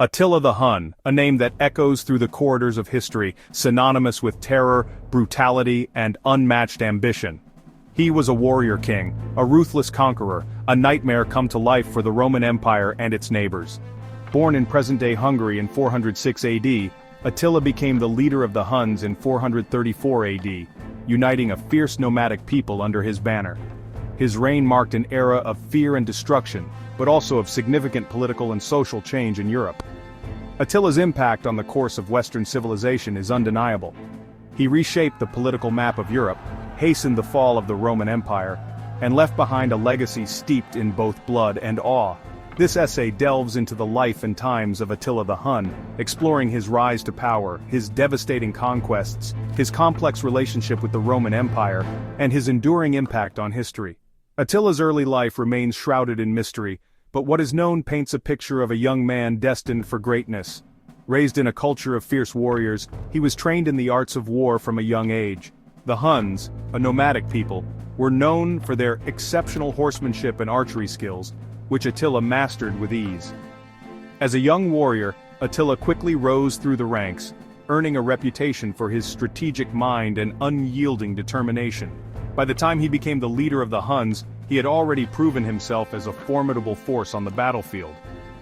Attila the Hun, a name that echoes through the corridors of history, synonymous with terror, brutality, and unmatched ambition. He was a warrior king, a ruthless conqueror, a nightmare come to life for the Roman Empire and its neighbors. Born in present-day Hungary in 406 AD, Attila became the leader of the Huns in 434 AD, uniting a fierce nomadic people under his banner. His reign marked an era of fear and destruction, but also of significant political and social change in Europe. Attila's impact on the course of Western civilization is undeniable. He reshaped the political map of Europe, hastened the fall of the Roman Empire, and left behind a legacy steeped in both blood and awe. This essay delves into the life and times of Attila the Hun, exploring his rise to power, his devastating conquests, his complex relationship with the Roman Empire, and his enduring impact on history. Attila's early life remains shrouded in mystery, but what is known paints a picture of a young man destined for greatness. Raised in a culture of fierce warriors, he was trained in the arts of war from a young age. The Huns, a nomadic people, were known for their exceptional horsemanship and archery skills, which Attila mastered with ease. As a young warrior, Attila quickly rose through the ranks, earning a reputation for his strategic mind and unyielding determination. By the time he became the leader of the Huns, he had already proven himself as a formidable force on the battlefield.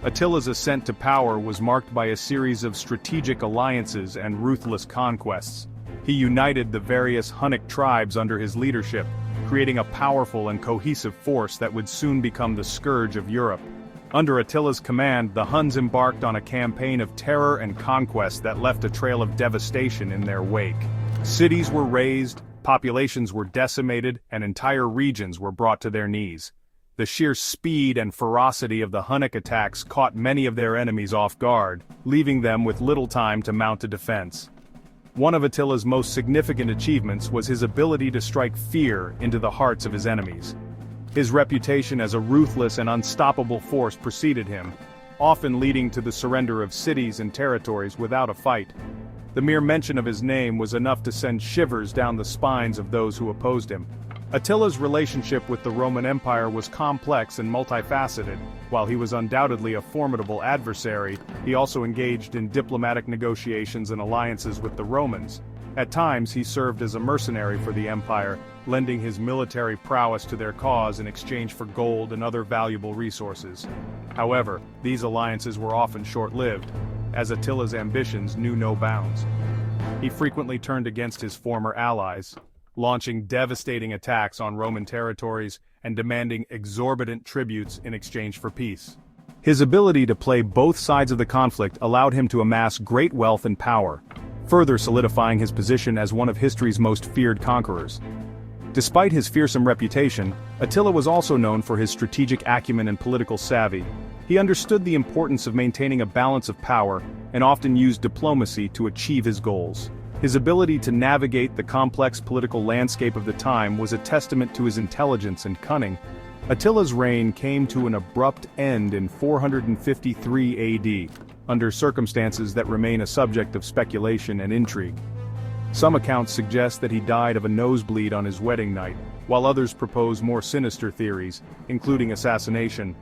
Attila's ascent to power was marked by a series of strategic alliances and ruthless conquests. He united the various Hunnic tribes under his leadership, creating a powerful and cohesive force that would soon become the scourge of Europe. Under Attila's command, the Huns embarked on a campaign of terror and conquest that left a trail of devastation in their wake. Cities were razed, populations were decimated, and entire regions were brought to their knees. The sheer speed and ferocity of the Hunnic attacks caught many of their enemies off guard, leaving them with little time to mount a defense. One of Attila's most significant achievements was his ability to strike fear into the hearts of his enemies. His reputation as a ruthless and unstoppable force preceded him, often leading to the surrender of cities and territories without a fight. The mere mention of his name was enough to send shivers down the spines of those who opposed him. Attila's relationship with the Roman Empire was complex and multifaceted. While he was undoubtedly a formidable adversary, he also engaged in diplomatic negotiations and alliances with the Romans. At times he served as a mercenary for the empire, lending his military prowess to their cause in exchange for gold and other valuable resources. However, these alliances were often short-lived, as Attila's ambitions knew no bounds. He frequently turned against his former allies, launching devastating attacks on Roman territories and demanding exorbitant tributes in exchange for peace. His ability to play both sides of the conflict allowed him to amass great wealth and power, further solidifying his position as one of history's most feared conquerors. Despite his fearsome reputation, Attila was also known for his strategic acumen and political savvy. He understood the importance of maintaining a balance of power and often used diplomacy to achieve his goals. His ability to navigate the complex political landscape of the time was a testament to his intelligence and cunning. Attila's reign came to an abrupt end in 453 AD, under circumstances that remain a subject of speculation and intrigue. Some accounts suggest that he died of a nosebleed on his wedding night, while others propose more sinister theories, including assassination.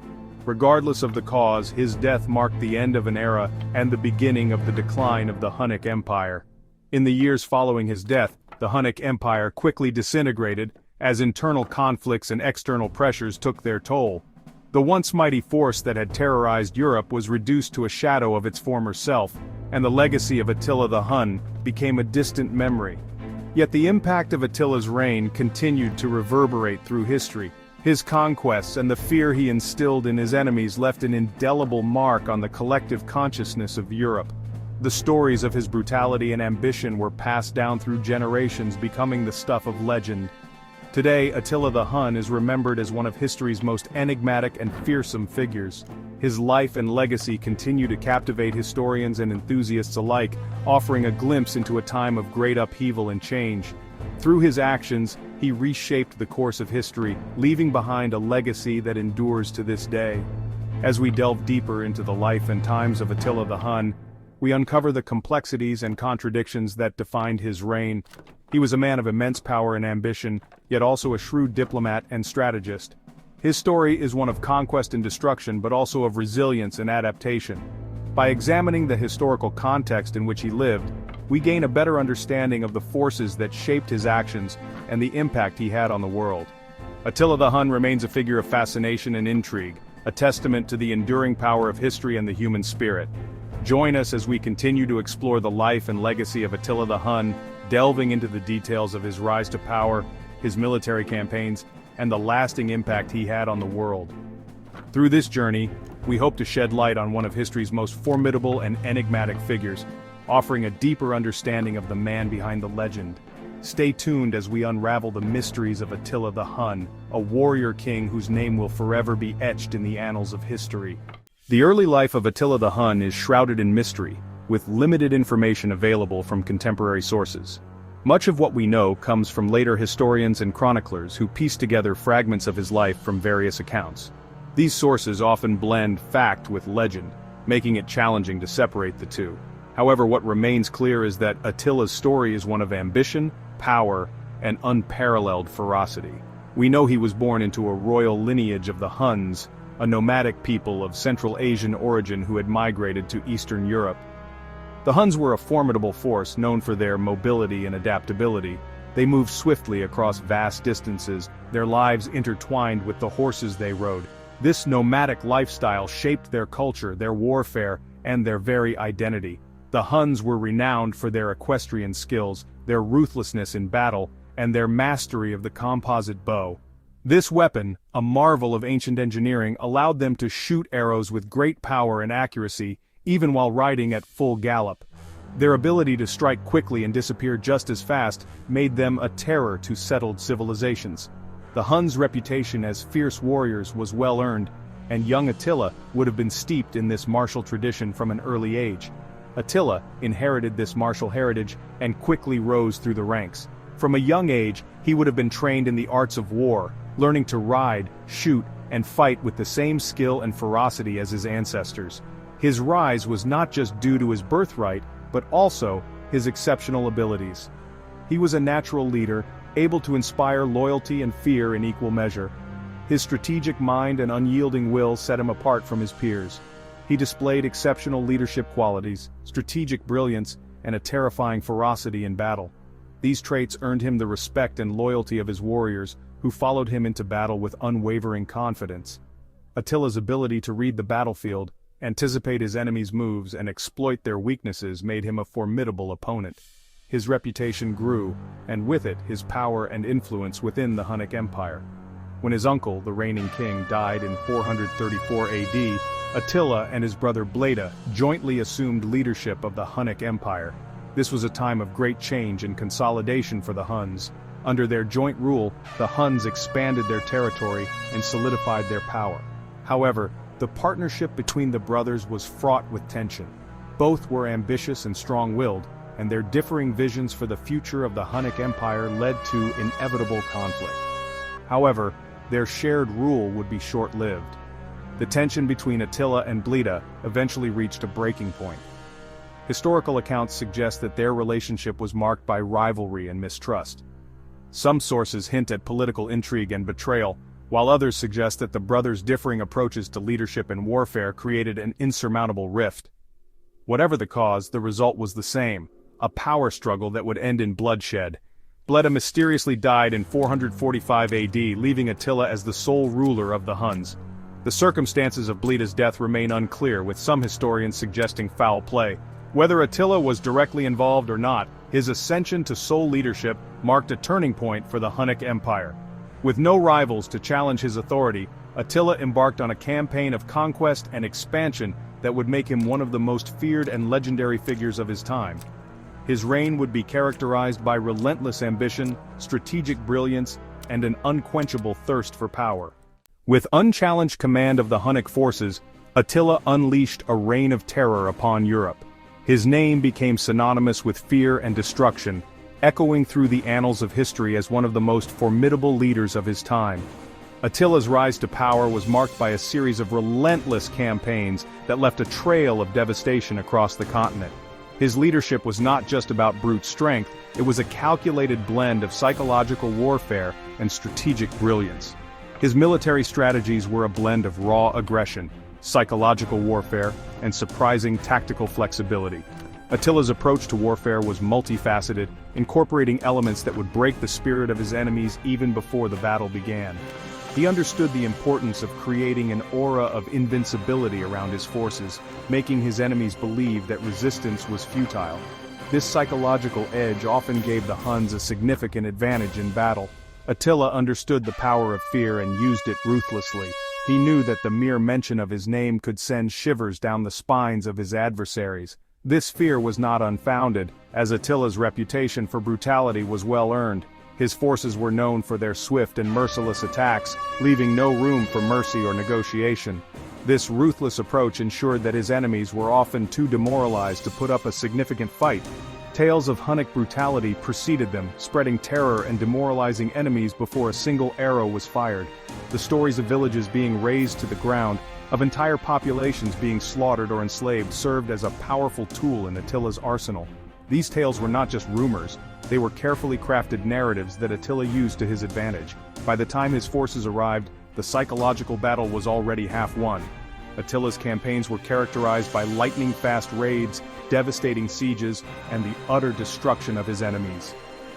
Regardless of the cause, his death marked the end of an era and the beginning of the decline of the Hunnic Empire. In the years following his death, the Hunnic Empire quickly disintegrated, as internal conflicts and external pressures took their toll. The once mighty force that had terrorized Europe was reduced to a shadow of its former self, and the legacy of Attila the Hun became a distant memory. Yet the impact of Attila's reign continued to reverberate through history. His conquests and the fear he instilled in his enemies left an indelible mark on the collective consciousness of Europe. The stories of his brutality and ambition were passed down through generations, becoming the stuff of legend. Today, Attila the Hun is remembered as one of history's most enigmatic and fearsome figures. His life and legacy continue to captivate historians and enthusiasts alike, offering a glimpse into a time of great upheaval and change. Through his actions, he reshaped the course of history, leaving behind a legacy that endures to this day. As we delve deeper into the life and times of Attila the Hun, we uncover the complexities and contradictions that defined his reign. He was a man of immense power and ambition, yet also a shrewd diplomat and strategist. His story is one of conquest and destruction, but also of resilience and adaptation. By examining the historical context in which he lived, we gain a better understanding of the forces that shaped his actions and the impact he had on the world. Attila the Hun remains a figure of fascination and intrigue, a testament to the enduring power of history and the human spirit. Join us as we continue to explore the life and legacy of Attila the Hun, delving into the details of his rise to power, his military campaigns, and the lasting impact he had on the world. Through this journey, we hope to shed light on one of history's most formidable and enigmatic figures, offering a deeper understanding of the man behind the legend. Stay tuned as we unravel the mysteries of Attila the Hun, a warrior king whose name will forever be etched in the annals of history. The early life of Attila the Hun is shrouded in mystery, with limited information available from contemporary sources. Much of what we know comes from later historians and chroniclers who piece together fragments of his life from various accounts. These sources often blend fact with legend, making it challenging to separate the two. However, what remains clear is that Attila's story is one of ambition, power, and unparalleled ferocity. We know he was born into a royal lineage of the Huns, a nomadic people of Central Asian origin who had migrated to Eastern Europe. The Huns were a formidable force known for their mobility and adaptability. They moved swiftly across vast distances, their lives intertwined with the horses they rode. This nomadic lifestyle shaped their culture, their warfare, and their very identity. The Huns were renowned for their equestrian skills, their ruthlessness in battle, and their mastery of the composite bow. This weapon, a marvel of ancient engineering, allowed them to shoot arrows with great power and accuracy, even while riding at full gallop. Their ability to strike quickly and disappear just as fast made them a terror to settled civilizations. The Huns' reputation as fierce warriors was well earned, and young Attila would have been steeped in this martial tradition from an early age. Attila inherited this martial heritage and quickly rose through the ranks. From a young age, he would have been trained in the arts of war, learning to ride, shoot, and fight with the same skill and ferocity as his ancestors. His rise was not just due to his birthright, but also his exceptional abilities. He was a natural leader, able to inspire loyalty and fear in equal measure. His strategic mind and unyielding will set him apart from his peers. He displayed exceptional leadership qualities, strategic brilliance, and a terrifying ferocity in battle. These traits earned him the respect and loyalty of his warriors, who followed him into battle with unwavering confidence. Attila's ability to read the battlefield, anticipate his enemies' moves, and exploit their weaknesses made him a formidable opponent. His reputation grew, and with it his power and influence within the Hunnic Empire. When his uncle, the reigning king, died in 434 AD, Attila and his brother Bleda jointly assumed leadership of the Hunnic Empire. This was a time of great change and consolidation for the Huns. Under their joint rule, the Huns expanded their territory and solidified their power. However, the partnership between the brothers was fraught with tension. Both were ambitious and strong-willed, and their differing visions for the future of the Hunnic Empire led to inevitable conflict. However, their shared rule would be short-lived. The tension between Attila and Bleda eventually reached a breaking point. Historical accounts suggest that their relationship was marked by rivalry and mistrust. Some sources hint at political intrigue and betrayal, while others suggest that the brothers' differing approaches to leadership and warfare created an insurmountable rift. Whatever the cause, the result was the same: a power struggle that would end in bloodshed. Bleda mysteriously died in 445 AD, leaving Attila as the sole ruler of the Huns. The circumstances of Bleda's death remain unclear, with some historians suggesting foul play. Whether Attila was directly involved or not, his ascension to sole leadership marked a turning point for the Hunnic Empire. With no rivals to challenge his authority, Attila embarked on a campaign of conquest and expansion that would make him one of the most feared and legendary figures of his time. His reign would be characterized by relentless ambition, strategic brilliance, and an unquenchable thirst for power. With unchallenged command of the Hunnic forces, Attila unleashed a reign of terror upon Europe. His name became synonymous with fear and destruction, echoing through the annals of history as one of the most formidable leaders of his time. Attila's rise to power was marked by a series of relentless campaigns that left a trail of devastation across the continent. His leadership was not just about brute strength, it was a calculated blend of psychological warfare and strategic brilliance. His military strategies were a blend of raw aggression, psychological warfare, and surprising tactical flexibility. Attila's approach to warfare was multifaceted, incorporating elements that would break the spirit of his enemies even before the battle began. He understood the importance of creating an aura of invincibility around his forces, making his enemies believe that resistance was futile. This psychological edge often gave the Huns a significant advantage in battle. Attila understood the power of fear and used it ruthlessly. He knew that the mere mention of his name could send shivers down the spines of his adversaries. This fear was not unfounded, as Attila's reputation for brutality was well earned. His forces were known for their swift and merciless attacks, leaving no room for mercy or negotiation. This ruthless approach ensured that his enemies were often too demoralized to put up a significant fight. Tales of Hunnic brutality preceded them, spreading terror and demoralizing enemies before a single arrow was fired. The stories of villages being razed to the ground, of entire populations being slaughtered or enslaved served as a powerful tool in Attila's arsenal. These tales were not just rumors, they were carefully crafted narratives that Attila used to his advantage. By the time his forces arrived, the psychological battle was already half won. Attila's campaigns were characterized by lightning-fast raids, devastating sieges, and the utter destruction of his enemies.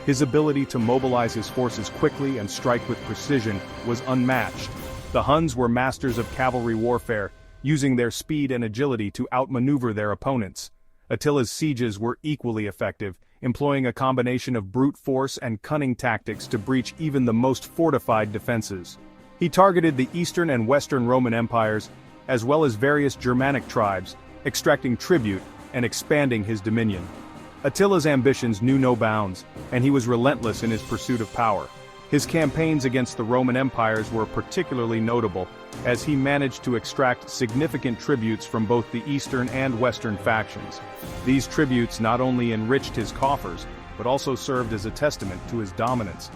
His ability to mobilize his forces quickly and strike with precision was unmatched. The Huns were masters of cavalry warfare, using their speed and agility to outmaneuver their opponents. Attila's sieges were equally effective, employing a combination of brute force and cunning tactics to breach even the most fortified defenses. He targeted the Eastern and Western Roman empires, as well as various Germanic tribes, extracting tribute and expanding his dominion. Attila's ambitions knew no bounds, and he was relentless in his pursuit of power. His campaigns against the Roman empires were particularly notable, as he managed to extract significant tributes from both the Eastern and Western factions. These tributes not only enriched his coffers, but also served as a testament to his dominance.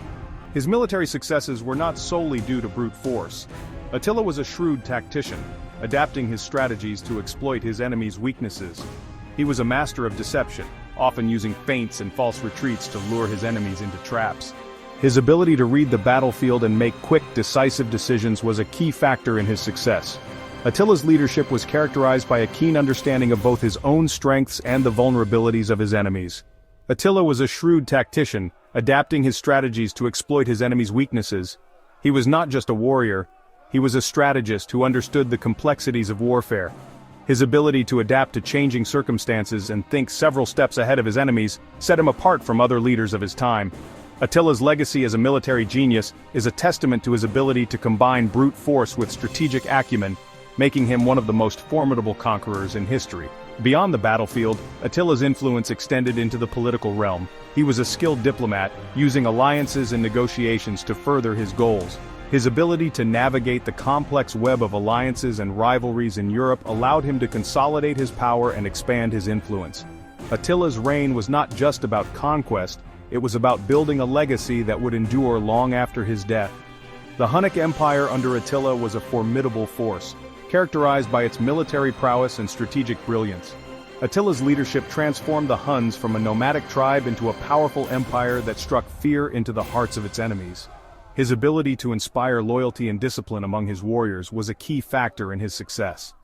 His military successes were not solely due to brute force. Attila was a shrewd tactician, adapting his strategies to exploit his enemies' weaknesses. He was a master of deception, often using feints and false retreats to lure his enemies into traps. His ability to read the battlefield and make quick, decisive decisions was a key factor in his success. Attila's leadership was characterized by a keen understanding of both his own strengths and the vulnerabilities of his enemies. Attila was a shrewd tactician, adapting his strategies to exploit his enemies' weaknesses. He was not just a warrior, he was a strategist who understood the complexities of warfare. His ability to adapt to changing circumstances and think several steps ahead of his enemies set him apart from other leaders of his time. Attila's legacy as a military genius is a testament to his ability to combine brute force with strategic acumen, making him one of the most formidable conquerors in history. Beyond the battlefield, Attila's influence extended into the political realm. He was a skilled diplomat, using alliances and negotiations to further his goals. His ability to navigate the complex web of alliances and rivalries in Europe allowed him to consolidate his power and expand his influence. Attila's reign was not just about conquest, it was about building a legacy that would endure long after his death. The Hunnic Empire under Attila was a formidable force, characterized by its military prowess and strategic brilliance. Attila's leadership transformed the Huns from a nomadic tribe into a powerful empire that struck fear into the hearts of its enemies. His ability to inspire loyalty and discipline among his warriors was a key factor in his success.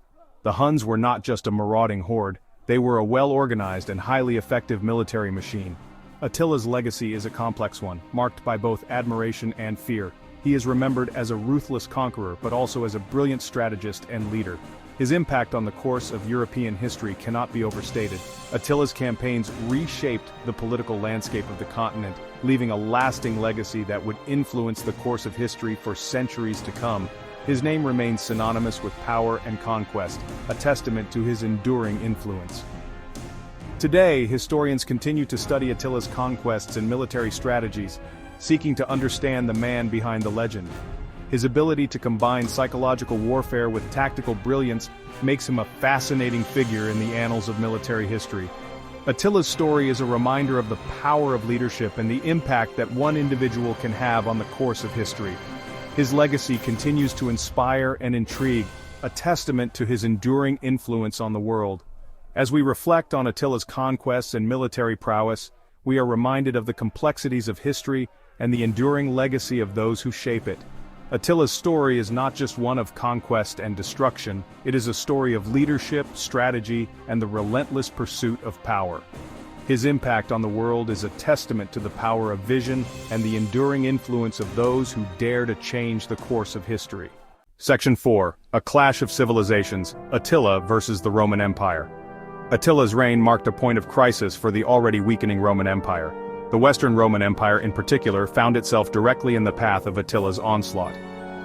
The Huns were not just a marauding horde, they were a well-organized and highly effective military machine. Attila's legacy is a complex one, marked by both admiration and fear. He is remembered as a ruthless conqueror, but also as a brilliant strategist and leader. His impact on the course of European history cannot be overstated. Attila's campaigns reshaped the political landscape of the continent, leaving a lasting legacy that would influence the course of history for centuries to come. His name remains synonymous with power and conquest, a testament to his enduring influence. Today, historians continue to study Attila's conquests and military strategies, seeking to understand the man behind the legend. His ability to combine psychological warfare with tactical brilliance makes him a fascinating figure in the annals of military history. Attila's story is a reminder of the power of leadership and the impact that one individual can have on the course of history. His legacy continues to inspire and intrigue, a testament to his enduring influence on the world. As we reflect on Attila's conquests and military prowess, we are reminded of the complexities of history and the enduring legacy of those who shape it. Attila's story is not just one of conquest and destruction, it is a story of leadership, strategy, and the relentless pursuit of power. His impact on the world is a testament to the power of vision and the enduring influence of those who dare to change the course of history. Section 4. A Clash of Civilizations, Attila versus the Roman Empire. Attila's reign marked a point of crisis for the already weakening Roman Empire. The Western Roman Empire in particular found itself directly in the path of Attila's onslaught.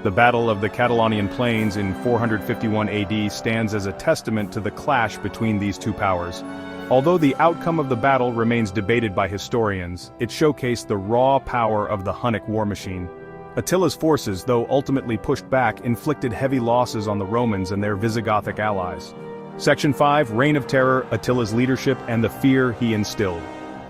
The Battle of the Catalonian Plains in 451 AD stands as a testament to the clash between these two powers. Although the outcome of the battle remains debated by historians, it showcased the raw power of the Hunnic war machine. Attila's forces, though ultimately pushed back, inflicted heavy losses on the Romans and their Visigothic allies. Section 5. Reign of Terror, Attila's leadership and the fear he instilled.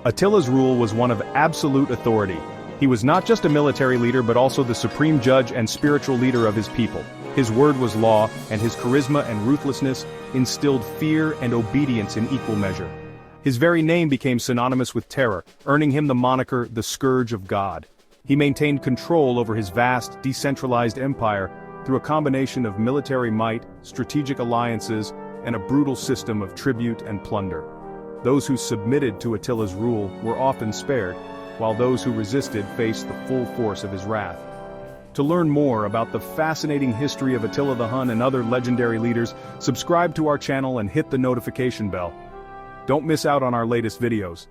Attila's rule was one of absolute authority. He was not just a military leader but also the supreme judge and spiritual leader of his people. His word was law, and his charisma and ruthlessness instilled fear and obedience in equal measure. His very name became synonymous with terror, earning him the moniker the Scourge of God. He maintained control over his vast, decentralized empire through a combination of military might, strategic alliances, and a brutal system of tribute and plunder. Those who submitted to Attila's rule were often spared, while those who resisted faced the full force of his wrath. To learn more about the fascinating history of Attila the Hun and other legendary leaders, subscribe to our channel and hit the notification bell. Don't miss out on our latest videos.